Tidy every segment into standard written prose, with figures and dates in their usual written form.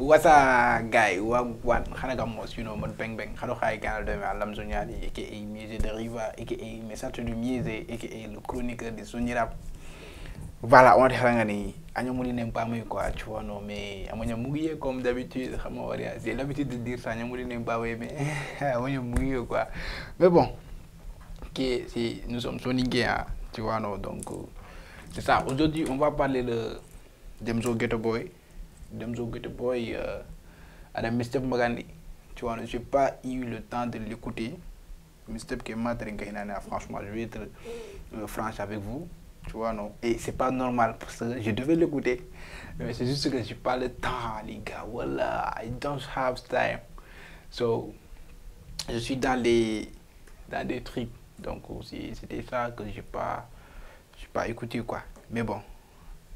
What's up, guy? What? Hanaga mos, you know, mon bang bang. Hano khai canal de Alam Zonyani, aka Musée de Riva, aka Messager du Musée, aka le chroniqueur de Sony Rap. Voilà, on est ni. Anya mouli n'aime pas mais quoi, tu vois, non, mais Amonia mouillé comme d'habitude, j'ai l'habitude de dire ça, Anya mouli n'aime pas mais Amonia mouillé quoi. Mais bon, nous sommes Soniqués, hein, tu vois, non, donc c'est ça. Aujourd'hui, on va parler de Demzo Ghetto Boy. Demzo Ghetto Boy, Adam Mr. Magandi. Tu vois, je n'ai pas eu le temps de l'écouter. Mr. Franchement, je vais être franche avec vous. Tu vois, non. Et c'est pas normal parce que je devais l'écouter. Mais c'est juste que je n'ai pas le temps, les gars. Voilà, I don't have time. So, je suis dans des trucs. Donc, c'était ça que je n'ai pas écouté, quoi. Mais bon,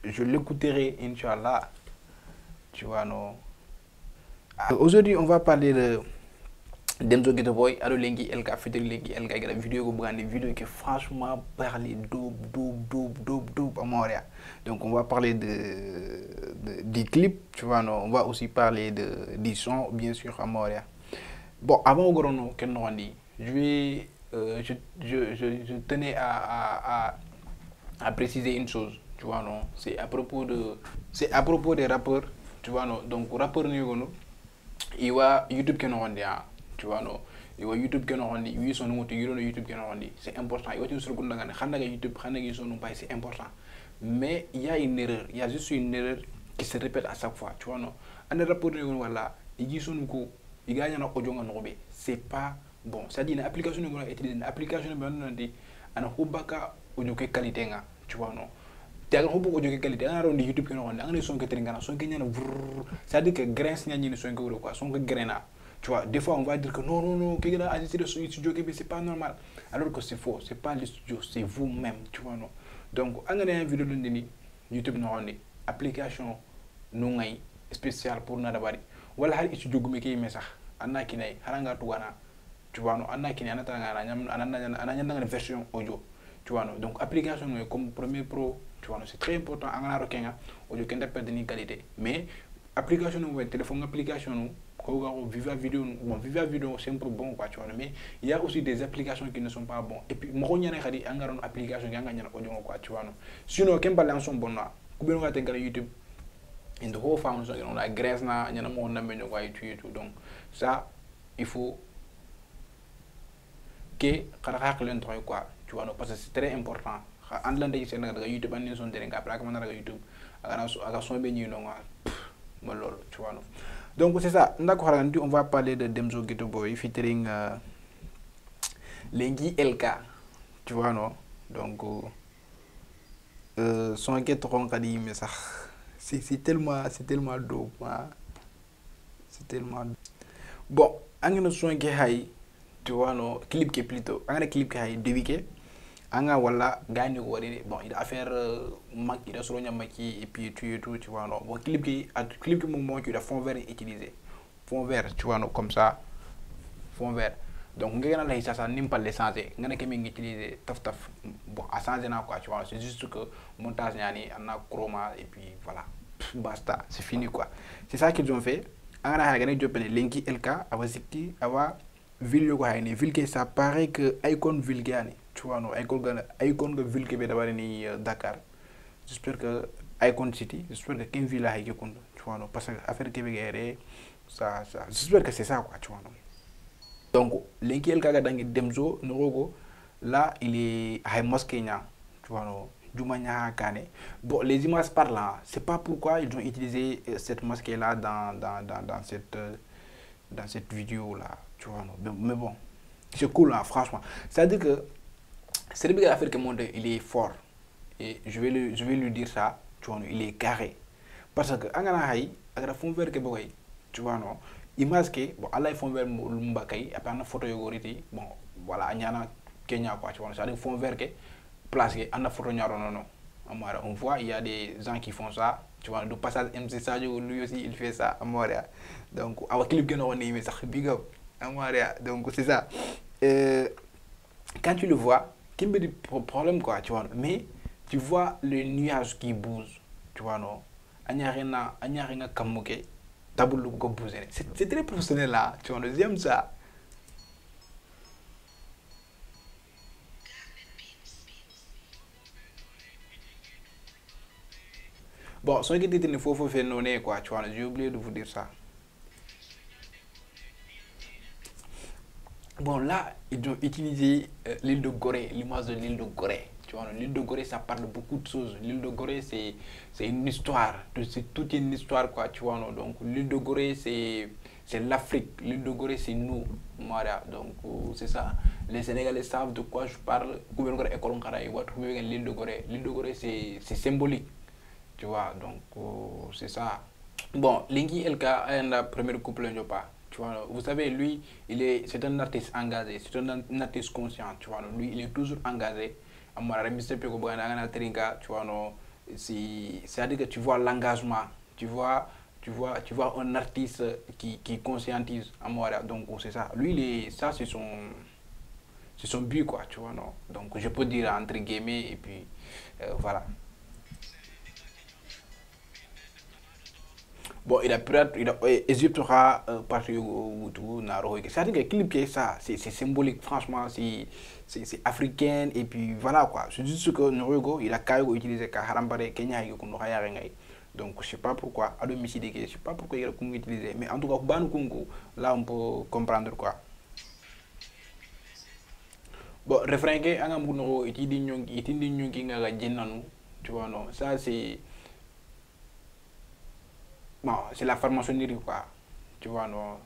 je l'écouterai, Inch'Allah. Tu vois, non. Aujourd'hui, on va parler de Demzo Ghetto Boy. Alors, Lengi Elka, Fidel Lengi Elka, la vidéo qui franchement parler dope à Montréal. Donc, on va parler des clips, tu vois, non. On va aussi parler des sons, bien sûr, à Montréal. Bon, avant je tenais à préciser une chose, tu vois, non. C'est à propos des rappeurs. Tu vois, non, donc rapport nous il va YouTube qui nous rend tu vois, non, il va YouTube qui nous rend oui son nom YouTube qui nous rend c'est important il va tu sur YouTube c'est important mais il y a une erreur, il y a juste une erreur qui se répète à chaque fois, tu vois, non, un rapport nous voilà il son ko il gagne na audio nganobe c'est pas bon, c'est-à-dire une application nous utiliser une application nous dit ana hubaka audio qualité nga, tu vois, non. Tiaga ko boko joge qualité ana ron YouTube ko on ngane son que tringana son que nyana ça dit que grain nya ni son que quoi son que graina, tu vois, des fois on va dire que non que gars a de studio que c'est pas normal alors que c'est faux, c'est pas le studio, c'est vous-même, tu vois, non. Donc ngane vidéo ni YouTube no on application no ngay spécial pour na dabari wala hal studio gume ke mais sax anna kinay haranga tuwana, tu vois, non, anna kinay anata ngana ananya version audio, tu vois, non. Donc application comme Premiere Pro, tu vois, c'est très important en la requête audio qui perdre de qualité mais application ou téléphone application nous Viva Video bon Viva Video c'est un peu bon quoi, tu vois, mais il y a aussi des applications qui ne sont pas bons et puis mo ñane xadi angaron application nga ñana audio quoi, tu vois, non. Sinon ken balance son bon là ku be nga tengal YouTube in the whole foundation on la graisse na ñana mo na meño quoi tout, donc ça il faut que xara xaq len toy quoi, tu vois, non, parce que c'est très important en lande ci sen nga YouTube an son tere nga après man nga YouTube aga son be ñi no nga ma lolu, tu vois, non. Donc c'est ça, on va parler de Demzo Ghetto Boy featuring Lengi LK, tu vois, non. Donc son Ghetto Ronkadi mais ça c'est tellement dope, hein? C'est tellement bon, angena son qui hay, tu vois, non, clip qui plutôt angena clip qui hay déviqué anga wala gagné ko wari bon il a faire mak il a solo nyamaki et puis tout, tu vois, non. Bon clip qui moment qui a fond vert utilisé fond vert, tu vois, non, comme ça fond vert, donc ngena la ça nimpa les changer ngena ke mi utiliser taf bon à changer na quoi, tu vois, c'est juste que montage ñani ana chroma et puis voilà basta, c'est fini quoi. C'est ça qu'ils ont fait angana ha gane jopene Lenki LK ava sikki ava ville ko hayni ville que ça paraît que icon ville gani, tu vois, non, icon que ville que be dabari ni Dakar, j'espère que icon city, j'espère que ken ville hay ko, tu vois, non, parce que affaire que be ça j'espère que c'est ça quoi, tu vois, non. Donc Lenki LK ga dangi Demzo Norogo là il est hay mosquée nya, tu vois, non, Jumanya Kane. Bon, les images parlent, c'est pas pourquoi ils ont utilisé cette mosquée là dans cette vidéo là, tu vois, non. Mais bon, c'est cool là, franchement. C'est-à-dire que c'est le affaire que monde il est fort et je vais lui dire ça, tu vois, il est carré parce que angana hay agara fond vert que boy, tu vois, non, image que bon Allah fond vert mbakay après na photo yogoriti bon voilà ñana Kenya quoi, tu vois, c'est-à-dire fond vert que place que ana photo ñaro non amara on voit il y a des gens qui font ça, tu vois, du passage MC Sadio lui aussi il fait ça amara, donc avec clip que on mais ça big up amara, donc c'est ça. Quand tu le vois qui me dit problème quoi, tu vois, mais tu vois le nuage qui bouge, tu vois, non, anyarina kamuke tabou lu ko bouger. C'est très professionnel là, tu vois, j'aime ça. Bon, son qui était il faut faire non quoi, tu vois, j'ai oublié de vous dire ça. Bon, là, ils ont utilisé l'île de Gorée, l'image de l'île de Gorée. Tu vois, l'île de Gorée, ça parle de beaucoup de choses. L'île de Gorée, c'est une histoire. C'est toute une histoire, quoi, tu vois. Non? Donc, l'île de Gorée, c'est l'Afrique. L'île de Gorée, c'est nous. Voilà. Donc, c'est ça. Les Sénégalais savent de quoi je parle. L'île de Gorée. L'île de Gorée, c'est symbolique. Tu vois, donc, c'est ça. Bon, Linky Elka est la première couple, je pas. Tu vois, vous savez, lui, c'est un artiste engagé, c'est un artiste conscient, tu vois. Lui, il est toujours engagé. Tu vois, non, c'est-à-dire que tu vois l'engagement, tu vois un artiste qui conscientise à moi. Donc, c'est ça. Lui, ça, c'est son but, quoi, tu vois, non. Donc, je peux dire entre guillemets, et puis, voilà. Bon, Égypte aura parti au tout, c'est-à-dire que le clip qui est ça, c'est symbolique, franchement, c'est africain, et puis voilà quoi. C'est juste que Noruego, il a quand même utilisé Harambare, Kenya, et qu'on aura donc je sais pas pourquoi, à domicile, je sais pas pourquoi il a utilisé, mais en tout cas, Ban Kungu, là on peut comprendre quoi. Bon, refrain que, on a un itindi nyongi nga ga jennanu, tu vois non, ça c'est la formation quoi, tu vois non.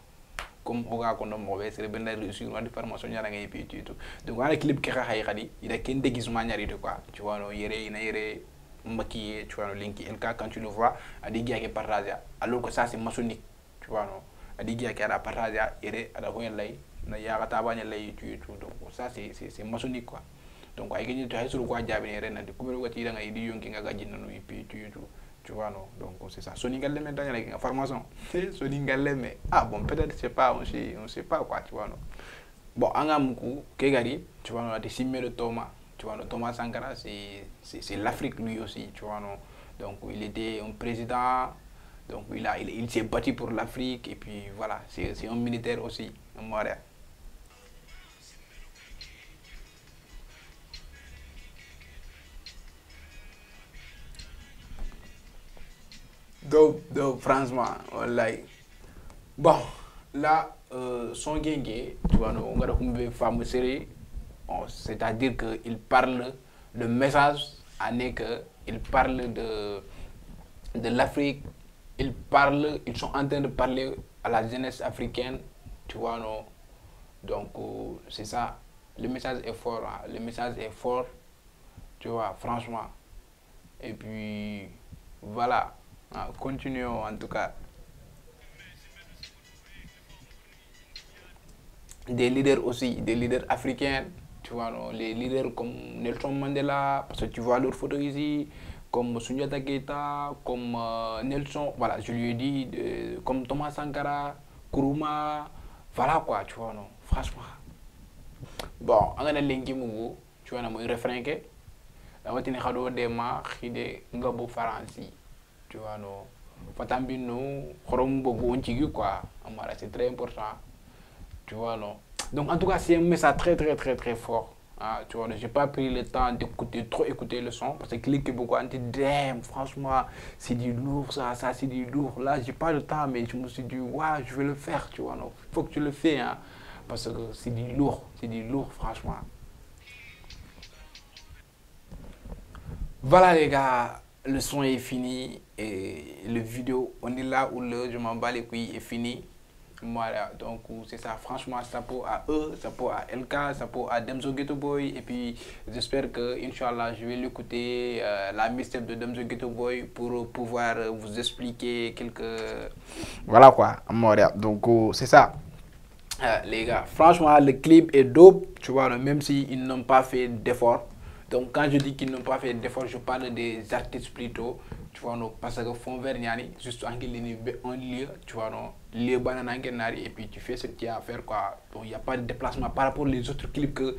Comme on a qu'on a mauvais c'est ben réussir on a formation ñara ngay puis tout donc on a clip ki xaxay xadi il a ken déguisement ñari de quoi tu vois no yéré ina yéré maquillé tu vois no linki en cas quand tu le vois a dit qui partager alors que ça c'est maçonnique tu vois no a dit qui a partager yéré ada ko lay na ya ta baña lay tout donc ça c'est maçonnique quoi donc ay gëni to hay sur quoi jabi ne ren di ko ko ti da ngay di yonki nga gajin no puis tout tu vois non donc c'est ça Soningalé maintenant il y a une formation Soningalé mais ah bon peut-être c'est pas on sait pas quoi tu vois non bon Angamoukou Kegari tu vois non a décimé le Thomas tu vois non Thomas Sankara c'est l'Afrique lui aussi tu vois non donc il était un président donc il s'est battu pour l'Afrique et puis voilà c'est un militaire aussi un Montréal. Donc franchement like bon là son gengé tu vois on va une femme série c'est-à-dire que il parle le message est que il parle de l'Afrique ils sont en train de parler à la jeunesse africaine tu vois non donc c'est ça le message est fort hein. Le message est fort tu vois franchement et puis voilà. Ah, continuons en tout cas. Des leaders aussi, des leaders africains, tu vois, non, les leaders comme Nelson Mandela, parce que tu vois leurs photos ici, comme Sundiata Keita, comme Nelson, voilà, je lui ai dit, comme Thomas Sankara, Kuruma, voilà quoi, tu vois, non, franchement. Bon, on a linki mugu, tu vois, mon refrain que, la matine khado de ma khide ngabo faransi, tu vois, non, fatambino, khorom bogo onchigi quoi, amara c'est très important. Tu vois, non. Donc, en tout cas, c'est un message très, très, très, très fort. Ah, tu vois, j'ai pas pris le temps d'écouter, trop écouter le son, parce que clique beaucoup, on dit, damn, franchement, c'est du lourd, ça c'est du lourd. Là, j'ai pas le temps, mais je me suis dit, ouais, je vais le faire, tu vois, non. Faut que tu le fais, hein, parce que c'est du lourd, franchement. Voilà, les gars, le son est fini, et le vidéo, on est là où le je m'en bats les couilles est fini. Voilà, donc c'est ça, franchement, ça pour à eux, ça pour à LK, ça pour à Demzo Ghetto Boy, et puis j'espère que, Inch'Allah, je vais l'écouter, la mixtape de Demzo Ghetto Boy, pour pouvoir vous expliquer quelques... Voilà quoi, Montréal, donc c'est ça. Les gars, franchement, le clip est dope, tu vois, même s'ils n'ont pas fait d'effort. Donc, quand je dis qu'ils n'ont pas fait d'effort, je parle des artistes plutôt, tu vois, non, parce que fond vert, juste en un lieu, tu vois, non, lieu banana et puis tu fais ce que tu as à faire, quoi. Donc, il n'y a pas de déplacement par rapport aux autres clips que.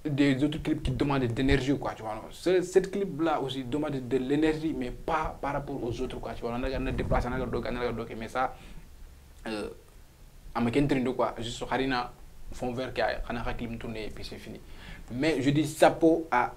des autres clips qui demandent de l'énergie, quoi, tu vois. Non. Cette clip-là aussi demande de l'énergie, mais pas par rapport aux autres, quoi, tu vois. On a déplacé, on a mais ça, à ma quoi, juste Harina, fond vert qui a un clip tourné et puis c'est fini. Mais je dis chapeau à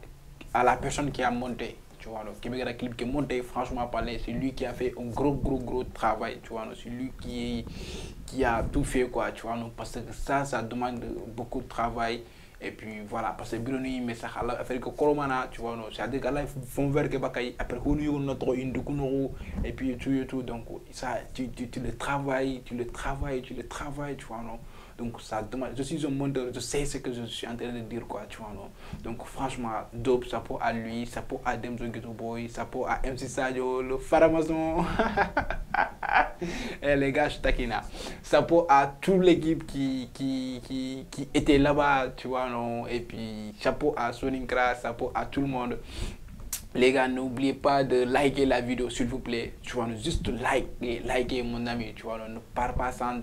la personne qui a monté, tu vois. Le Québec a clip qui est monté, franchement parler, c'est lui qui a fait un gros travail, tu vois. C'est lui qui a tout fait, quoi, tu vois. Parce que ça demande beaucoup de travail. Et puis voilà, parce que Bironi, mais ça a fait que Coromana, tu vois, c'est-à-dire qu'à la fond vert que Bakaï, après, on y a notre Indukunoro, et puis tout, donc ça, tu le travailles, tu le travailles, tu vois, non. Donc ça demande, je suis un monteur, je sais ce que je suis en train de dire, quoi, tu vois, non. Donc franchement, dope, chapeau à lui, chapeau à Demzo Ghetto Boy, chapeau à MC Sadio, le Faramason. Eh, les gars, je taquina. Chapeau à toute l'équipe qui était là-bas, tu vois, non. Et puis, chapeau à Soninkra, chapeau à tout le monde. Les gars, n'oubliez pas de liker la vidéo, s'il vous plaît. Tu vois, juste liker mon ami. Tu vois, ne pars pas sans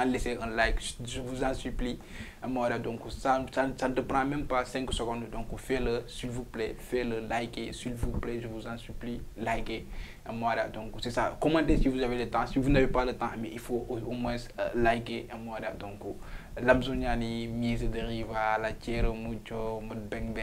laisser un like. Je vous en supplie. Moi, donc, ça ne te prend même pas 5 secondes. Donc, fais-le, s'il vous plaît. Fais-le, liker, s'il vous plaît. Je vous en supplie. Liker. Moi, donc, c'est ça. Commentez si vous avez le temps. Si vous n'avez pas le temps, mais il faut au moins liker. Moi, donc, l'Amzoniani, Mise de Riva, la Tierra Mucho, Mode Bang Bang.